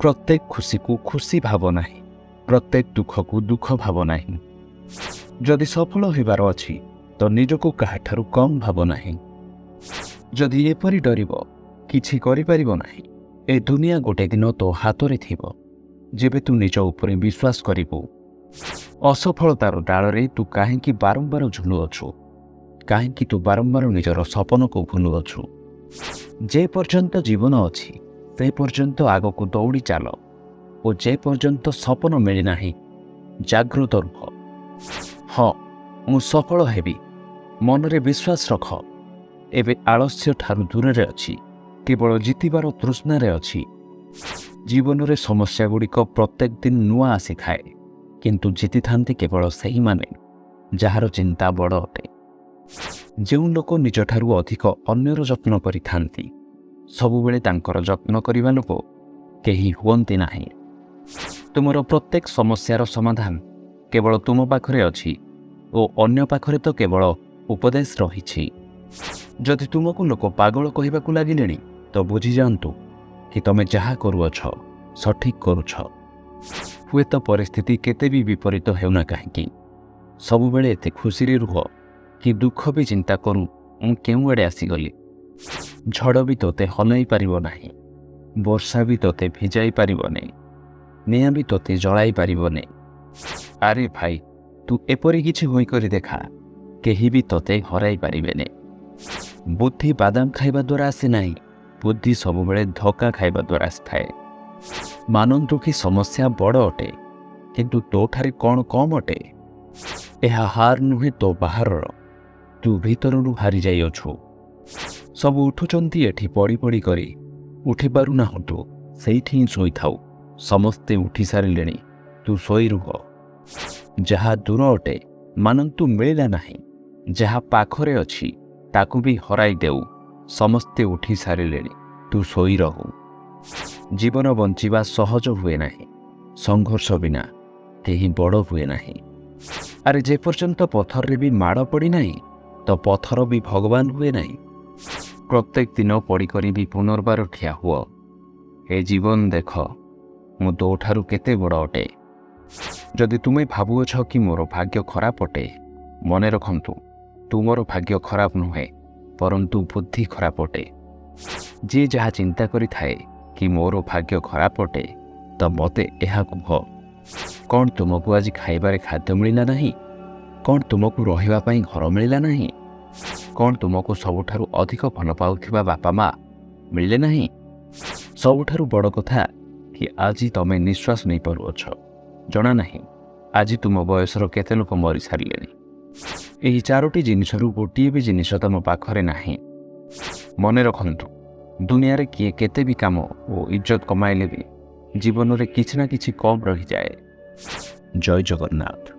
प्रत्येक खुशी को खुशी भाव नहीं, प्रत्येक दुख को दुख भाव नहीं। जदि सफल होबार अछि तो निजको काहाठारु कम भाव नहीं। जदि एपरि डरिब किछि करि परिबो नाही। ए दुनिया गोटे दिन तो हातरे थिबो जेबे तू निज उपरे विश्वास करिबो। असफलतार डालरे तू काहेकि बारंबार झुलुअछु, काहेकि तू बारंबार निजर सपन को भुलुअछु। जे पर्यंत जीवन अछि से पर्यंत आग को दौड़ी चाल और जे पर्यंत सपन मिली नाही जागृत रुह। हाँ मु सफल हेबी मनरे विश्वास रख। एबे आलस्य ठारु दूर अछि, केवल जितिबार तृष्णा रे अछि। जीवन रे समस्या गुड़िक प्रत्येक दिन नुआ आसी थाए, किंतु जीति थांती केवल सही माने जहार चिंता बड़ अटे। जो लोक निज ठारु अधिक अन्यर जत्न करि थांती सबुबेले तांकर जत्न करिबा लोक केही हुअंती नाही। तुमर प्रत्येक समस्यार समाधान केवल तुम पाखरे अछि ओ अन्य पाखरे तो केवल उपदेश रहिछि। जदि तुमको लोक पागल कहबाकू लागिलेनी तो बुझी जांतु कि तमे जहा करुअछ सठिक करुछ। हुए तो परिस्थिति केते भी विपरीत हेउना काहेकि सबुबेले एते खुशी रे रुह कि दुख भी चिंता करू मु केउ आड़े आसीगली। झड़ भी तोते हलई पारिबो नाही, वर्षा भी तोते भिजाई पारिबो नहीं, निया भी तोते जलाई पारिबो नहीं। अरे भाई तू एपरी किछि होई करी देखा, केही भी तोते हराई पारिबे नहीं। बुद्धि बादाम खाइबा द्वारा आसे नहीं, बुद्धि सबुबेले धोका खाइबा द्वारा आसिथाए। मानंतु कि समस्या बड़ अटे किंतु तो ठारे कौन कम अटे। एहा हार नुहे तो बाहरर, तू भीतरनु हारी जाई अछु। सब उठुचंती एठी पड़ी पड़ी करी उठी पारु नाहंतु, सेठी ही सोई थाउ। समस्ते उठी सारिलेनी, तू सोई रुह। जहा दूर अटे मानंतु मिलिला नाही, जहा पाखरे अछि ताकू भी हराई देऊ। समस्ते उठी सारिलेनी, तू सोई रहू। जीवन बंचिबा सहज हुए नाही, संघर्ष बिना केही बड़ हुए नाही। अरे जे पर्यंत पथर रे भी माड़ पड़ी नाही तो पथर भी भगवान हुए नहीं। प्रत्येक दिन पड़ी करी भी पुनर्बार ठिया हुआ। ए जीवन देख मु तो ठारु केते बड़ अटे। जदि तुमे भाबुअछ कि मोर भाग्य खराब अटे, मने रखंतु तुमर भाग्य खराब नुहे परंतु बुद्धि खराब अटे। जे जहा चिंता करि थाए कि मोर भाग्य खराब अटे तो मते एहा कुह, कौन तुमको आज खाइबारे खाद्य मिलिला नहीं? कौन तुमको रहिबा पई घर मिलिला नहीं? कौन तुमको सबुठारु अधिक भल पाउथिबा बापा माँ मिलिले नहीं? सबुठारु बड़ कथा कि आज तमे निश्वास नहीं पारुअछ। जना नहीं आज तुम बयसर केते लोक मरी सारिलेनी। एही चारोटी जिनिसरु गोटिए भी जिनिस तम पाखरे नाही। मने रखंतु दुनिया रे किए केते भी काम ओ इज्जत कमाइले भी जीवन रे किछि ना किछि कम रही जाए। जय जगन्नाथ।